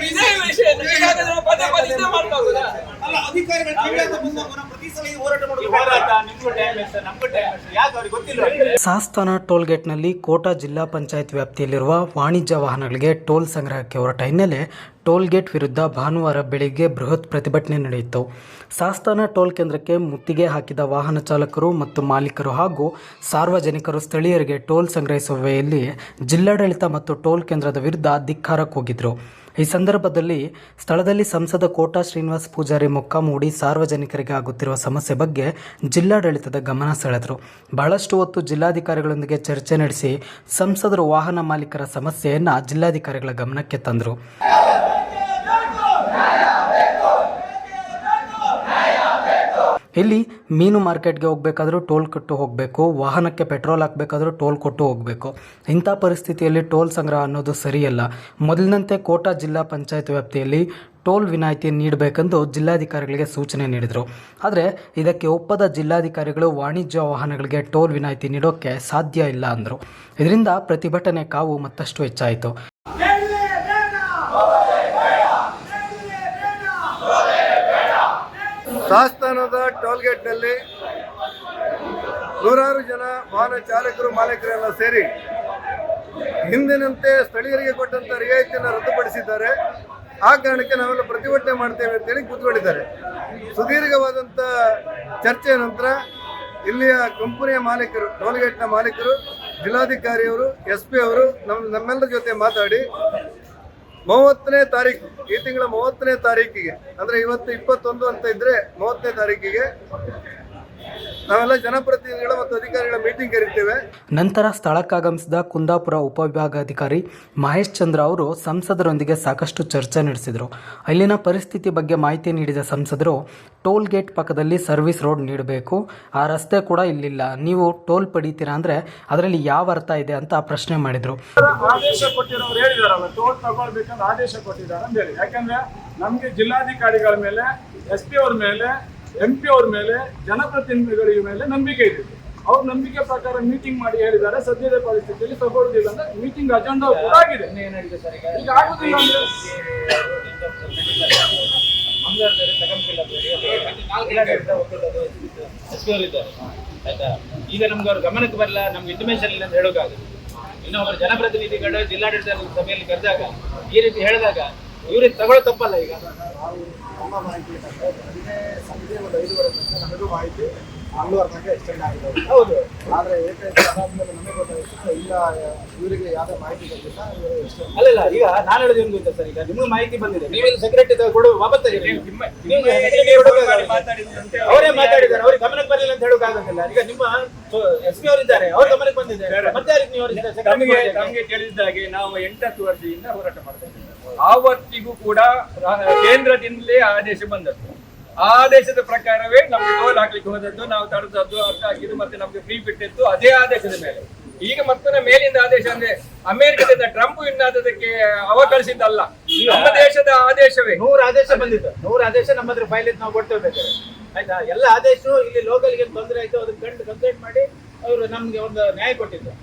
ಇದೇ ವಿಷಯ ಪದೇ ಪದೇ ಇದೇ ಮಾಡ್ತಾ ಹೋಗೋದಾ? ಅಲ್ಲ, ಅಧಿಕಾರಿಗಳು ಕೇಳಿದ ಮುಂದೆ ಪ್ರತಿ ಸಲ ಈ ಹೋರಾಟ ಮಾಡೋದು ನಿಮ್ಗೂ ಟೈಮ್ ಎಷ್ಟು ನಮಗೂ ಟೈಮ್ ಎಷ್ಟು ಯಾಕೆ ಅವ್ರಿಗೆ ಗೊತ್ತಿಲ್ಲ. ಸಾಸ್ತಾನ ಟೋಲ್ಗೇಟ್ನಲ್ಲಿ ಕೋಟಾ ಜಿಲ್ಲಾ ಪಂಚಾಯತ್ ವ್ಯಾಪ್ತಿಯಲ್ಲಿರುವ ವಾಣಿಜ್ಯ ವಾಹನಗಳಿಗೆ ಟೋಲ್ ಸಂಗ್ರಹಕ್ಕೆ ಹೊರಟ ಹಿನ್ನೆಲೆ ಟೋಲ್ಗೇಟ್ ವಿರುದ್ಧ ಭಾನುವಾರ ಬೆಳಿಗ್ಗೆ ಬೃಹತ್ ಪ್ರತಿಭಟನೆ ನಡೆಯಿತು. ಸಾಸ್ತಾನ ಟೋಲ್ ಕೇಂದ್ರಕ್ಕೆ ಮುತ್ತಿಗೆ ಹಾಕಿದ ವಾಹನ ಚಾಲಕರು ಮತ್ತು ಮಾಲೀಕರು ಹಾಗೂ ಸಾರ್ವಜನಿಕರು ಸ್ಥಳೀಯರಿಗೆ ಟೋಲ್ ಸಂಗ್ರಹಿಸುವ ವೇಳೆಯಲ್ಲಿ ಜಿಲ್ಲಾಡಳಿತ ಮತ್ತು ಟೋಲ್ ಕೇಂದ್ರದ ವಿರುದ್ಧ ಧಿಕ್ಕಾರ ಕೂಗಿದ್ರು. ಈ ಸಂದರ್ಭದಲ್ಲಿ ಸ್ಥಳದಲ್ಲಿ ಸಂಸದ ಕೋಟಾ ಶ್ರೀನಿವಾಸ ಪೂಜಾರಿ ಮೊಕ್ಕಾಮೂಡಿ ಸಾರ್ವಜನಿಕರಿಗೆ ಆಗುತ್ತಿರುವ ಸಮಸ್ಯೆ ಬಗ್ಗೆ ಜಿಲ್ಲಾಡಳಿತದ ಗಮನ ಸೆಳೆದರು. ಬಹಳಷ್ಟು ಹೊತ್ತು ಜಿಲ್ಲಾಧಿಕಾರಿಗಳೊಂದಿಗೆ ಚರ್ಚೆ ನಡೆಸಿ ಸಂಸದರು ವಾಹನ ಮಾಲೀಕರ ಸಮಸ್ಯೆಯನ್ನು ಜಿಲ್ಲಾಧಿಕಾರಿಗಳ ಗಮನಕ್ಕೆ ತಂದರು. ಇಲ್ಲಿ ಮೀನು ಮಾರ್ಕೆಟ್ಗೆ ಹೋಗಬೇಕಾದ್ರೂ ಟೋಲ್ ಕೊಟ್ಟು ಹೋಗಬೇಕು, ವಾಹನಕ್ಕೆ ಪೆಟ್ರೋಲ್ ಹಾಕಬೇಕಾದ್ರೂ ಟೋಲ್ ಕೊಟ್ಟು ಹೋಗಬೇಕು. ಇಂಥ ಪರಿಸ್ಥಿತಿಯಲ್ಲಿ ಟೋಲ್ ಸಂಗ್ರಹ ಅನ್ನೋದು ಸರಿಯಲ್ಲ. ಮೊದಲಿನಂತೆ ಕೋಟಾ ಜಿಲ್ಲಾ ಪಂಚಾಯತ್ ವ್ಯಾಪ್ತಿಯಲ್ಲಿ ಟೋಲ್ ವಿನಾಯಿತಿ ನೀಡಬೇಕೆಂದು ಜಿಲ್ಲಾಧಿಕಾರಿಗಳಿಗೆ ಸೂಚನೆ ನೀಡಿದರು. ಆದರೆ ಇದಕ್ಕೆ ಒಪ್ಪದ ಜಿಲ್ಲಾಧಿಕಾರಿಗಳು ವಾಣಿಜ್ಯ ವಾಹನಗಳಿಗೆ ಟೋಲ್ ವಿನಾಯಿತಿ ನೀಡೋಕ್ಕೆ ಸಾಧ್ಯ ಇಲ್ಲ ಅಂದರು. ಇದರಿಂದ ಪ್ರತಿಭಟನೆ ಕಾವು ಮತ್ತಷ್ಟು ಹೆಚ್ಚಾಯಿತು. ಸಾಸ್ತಾನದ ಟೋಲ್ಗೇಟ್ನಲ್ಲಿ ನೂರಾರು ಜನ ವಾಹನ ಚಾಲಕರು ಮಾಲೀಕರೆಲ್ಲ ಸೇರಿ ಹಿಂದಿನಂತೆ ಸ್ಥಳೀಯರಿಗೆ ಕೊಟ್ಟಂಥ ರಿಯಾಯಿತಿಯನ್ನು ರದ್ದುಪಡಿಸಿದ್ದಾರೆ. ಆ ಕಾರಣಕ್ಕೆ ನಾವೆಲ್ಲ ಪ್ರತಿಭಟನೆ ಮಾಡ್ತೇವೆ ಅಂತೇಳಿ ಕೂತ್ಕೊಂಡಿದ್ದಾರೆ. ಸುದೀರ್ಘವಾದಂಥ ಚರ್ಚೆಯ ನಂತರ ಇಲ್ಲಿಯ ಕಂಪನಿಯ ಮಾಲೀಕರು, ಟೋಲ್ಗೇಟ್ನ ಮಾಲೀಕರು, ಜಿಲ್ಲಾಧಿಕಾರಿಯವರು, SP ಅವರು ನಮ್ಮೆಲ್ಲರ ಜೊತೆ ಮಾತಾಡಿ 30ನೇ ತಾರೀಕು, ಈ ತಿಂಗಳ 30ನೇ ತಾರೀಕಿಗೆ, ಅಂದರೆ ಇವತ್ತು 21 ಅಂತ ಇದ್ದರೆ 30ನೇ ತಾರೀಕಿಗೆ ನಾವೆಲ್ಲ ಜನಪ್ರತಿನಿಧಿಗಳ ಮತ್ತು ಅಧಿಕಾರಿಗಳ ಮೀಟಿಂಗ್ ಕರೀತೇವೆ. ನಂತರ ಸ್ಥಳಕ್ಕಾಗಮಿಸಿದ ಕುಂದಾಪುರ ಉಪವಿಭಾಗಾಧಿಕಾರಿ ಮಹೇಶ್ ಚಂದ್ರ ಅವರು ಸಂಸದರೊಂದಿಗೆ ಸಾಕಷ್ಟು ಚರ್ಚೆ ನಡೆಸಿದರು. ಅಲ್ಲಿನ ಪರಿಸ್ಥಿತಿ ಬಗ್ಗೆ ಮಾಹಿತಿ ನೀಡಿದ ಸಂಸದರು ಟೋಲ್ ಗೇಟ್ ಪಕ್ಕದಲ್ಲಿ ಸರ್ವಿಸ್ ರೋಡ್ ನೀಡಬೇಕು, ಆ ರಸ್ತೆ ಕೂಡ ಇಲ್ಲಿಲ್ಲ, ನೀವು ಟೋಲ್ ಪಡಿತೀರಾ ಅಂದರೆ ಅದರಲ್ಲಿ ಯಾವ ಅರ್ಥ ಇದೆ ಅಂತ ಪ್ರಶ್ನೆ ಮಾಡಿದರು. ಆದೇಶ ಕೊಟ್ಟಿರೋರು ಹೇಳಿದಾರಲ್ಲ, ಟೋಲ್ ತಗೊಳ್ಬೇಕಂತ ಆದೇಶ ಕೊಟ್ಟಿದ್ದಾರೆ ಅಂತ ಹೇಳಿ. ಯಾಕಂದ್ರೆ ನಮಗೆ ಜಿಲ್ಲಾಧಿಕಾರಿಗಳ ಮೇಲೆ, SP ಅವ್ರ ಮೇಲೆ, MP ಅವ್ರ ಮೇಲೆ, ಜನಪ್ರತಿನಿಧಿಗಳ ಮೇಲೆ ನಂಬಿಕೆ ಇದೆ. ಅವ್ರ ನಂಬಿಕೆ ಪ್ರಕಾರ ಮೀಟಿಂಗ್ ಮಾಡಿ ಹೇಳಿದ್ದಾರೆ ಸದ್ಯದ ಪರಿಸ್ಥಿತಿಯಲ್ಲಿ ತಗೊಳ್ಳೋದಿಲ್ಲ ಅಂತ. ಮೀಟಿಂಗ್ ಅಜೆಂಡಾ ಕೂಡ ಆಗಿದೆ. ಈಗ ಆಗುದಿಲ್ಲ ಅಂದ್ರೆ ಈಗ ನಮ್ಗೆ ಅವ್ರ ಗಮನಕ್ಕೆ ಬರಲ್ಲ, ನಮ್ಗೆ ಇಂಟಿಮೇಷನ್ ಇಲ್ಲ ಅಂತ ಹೇಳೋಕ್ಕಾಗುತ್ತೆ. ಇನ್ನೊಬ್ಬರು ಜನಪ್ರತಿನಿಧಿಗಳು ಜಿಲ್ಲಾಡಳಿತ ಸಭೆಯಲ್ಲಿ ಕರೆದಾಗ ಈ ರೀತಿ ಹೇಳಿದಾಗ ಇವ್ರಿಗೆ ತಗೊಳ್ಳೋ ತಪ್ಪಲ್ಲ. ಈಗ ನಮ್ಮ ಮಾಹಿತಿ ಸಂಜೆ ಒಂದು 5:30 ತನಕ ನಮಗೂ ಮಾಹಿತಿ 11 ತನಕ ಎಕ್ಸ್ಟೆಂಡ್ ಆಗಿದೆ. ಹೌದು, ಆದರೆ ಏಕೈಕ ಅದಾದ್ಮೇಲೆ ನಮಗೆ ಗೊತ್ತಾಗಿತ್ತು ಇಲ್ಲ, ಇವರಿಗೆ ಯಾವುದೇ ಮಾಹಿತಿ ಬಂದಿಲ್ಲ, ಇವರು ಎಕ್ಸ್ಟೆಂಡ್ ಅಲ್ಲ. ಈಗ ನಾನು ಹೇಳೋದು ಏನು ಗೊತ್ತಾ ಸರ್, ಈಗ ನಿಮ್ಗೆ ಮಾಹಿತಿ ಬಂದಿದೆ, ನೀವೆಲ್ಲ ಸೆಕ್ರೆಟರಿ ಕೊಡು ವಾಪಸ್ ಅವರೇ ಮಾತಾಡಿದ್ದಾರೆ, ಅವ್ರಿಗೆ ಗಮನಕ್ಕೆ ಬರಲಿಲ್ಲ ಅಂತ ಹೇಳೋಕ್ಕಾಗೋದಿಲ್ಲ. ಈಗ ನಿಮ್ಮ SP ಅವರಿದ್ದಾರೆ, ಅವ್ರ ಗಮನಕ್ಕೆ ಬಂದಿದೆ, ಮತ್ತೆ ನಮಗೆ ತಿಳಿಸಿದಾಗೆ ನಾವು 8 ವರ್ಷದಿಂದ ಹೋರಾಟ ಮಾಡ್ತಾ ಇದ್ದೀವಿ. ಆವತ್ತಿಗೂ ಕೂಡ ಕೇಂದ್ರದಿಂದಲೇ ಆದೇಶ ಬಂದದ್ದು. ಆ ಆದೇಶದ ಪ್ರಕಾರವೇ ನಮ್ಗೆ ಟೋಲ್ ಹಾಕ್ಲಿಕ್ಕೆ ಹೋದದ್ದು, ನಾವು ತಡೆದದ್ದು, ಅರ್ಥ ಆಗಿದ್ದು, ಮತ್ತೆ ನಮ್ಗೆ ಫ್ರೀ ಬಿಟ್ಟಿತ್ತು ಅದೇ ಆದೇಶದ ಮೇಲೆ. ಈಗ ಮತ್ತೆ ಮೇಲಿಂದ ಆದೇಶ ಅಂದ್ರೆ ಅಮೆರಿಕದಿಂದ ಟ್ರಂಪ್ ಇನ್ನಾದಕ್ಕೆ ಅವ ಕಳಿಸಿದ್ದಲ್ಲ, ನಮ್ಮ ದೇಶದ ಆದೇಶವೇ. 100 ಆದೇಶ ಬಂದಿತ್ತು, 100 ಆದೇಶ ನಮ್ಮ ಹತ್ರ ಫೈಲ್ ನಾವು ಕೊಡ್ತೇವೆ. ಆಯ್ತಾ, ಎಲ್ಲ ಆದೇಶ ಇಲ್ಲಿ ಲೋಕಲ್ಗೆ ತೊಂದರೆ ಆಯ್ತು, ಅದನ್ನ ಕಂಡು ಕಂಪ್ಲೇಂಟ್ ಮಾಡಿ ಅವರು ನಮ್ಗೆ ಒಂದು ನ್ಯಾಯ ಕೊಟ್ಟಿದ್ದು.